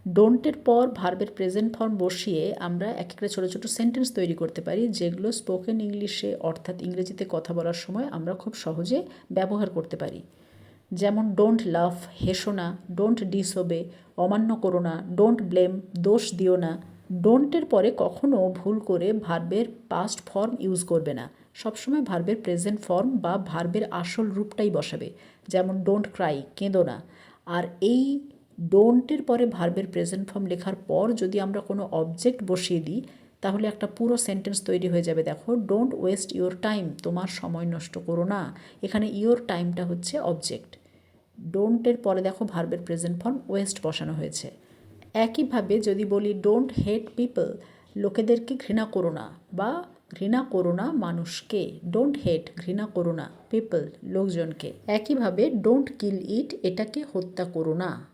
ডোন্টের পর ভার্বের present form বসিয়ে আমরা এক একটা ছোটো ছোটো সেন্টেন্স তৈরি করতে পারি, যেগুলো স্পোকেন ইংলিশে অর্থাৎ ইংরেজিতে কথা বলার সময় আমরা খুব সহজে ব্যবহার করতে পারি। যেমন ডোন্ট লাভ, হেসো না, ডোন্ট ডিসওবে, অমান্য করো না, ডোন্ট ব্লেম, দোষ দিও না। ডোন্টের পরে কখনও ভুল করে ভার্বের পাস্ট ফর্ম ইউজ করবে না, সবসময় ভার্বের প্রেজেন্ট ফর্ম বা ভার্বের আসল রূপটাই বসাবে। যেমন ডোন্ট ক্রাই, কেঁদো না। আর এই ডোন্টের পরে ভার্বের প্রেজেন্ট ফর্ম লেখার পর যদি আমরা কোনো অবজেক্ট বসিয়ে দিই, তাহলে একটা পুরো সেন্টেন্স তৈরি হয়ে যাবে। দেখো, ডোন্ট ওয়েস্ট ইওর টাইম, তোমার সময় নষ্ট করো না। এখানে ইওর টাইমটা হচ্ছে অবজেক্ট। ডোন্টের পরে দেখো ভার্বের প্রেজেন্ট ফর্ম ওয়েস্ট বসানো হয়েছে। একইভাবে যদি বলি ডোন্ট হেট পিপল, লোকেদেরকে ঘৃণা করো না বা ঘৃণা করো না মানুষকে। ডোন্ট হেট, ঘৃণা করো না, পিপল, লোকজনকে। একইভাবে ডোন্ট কিল ইট, এটাকে হত্যা করো না।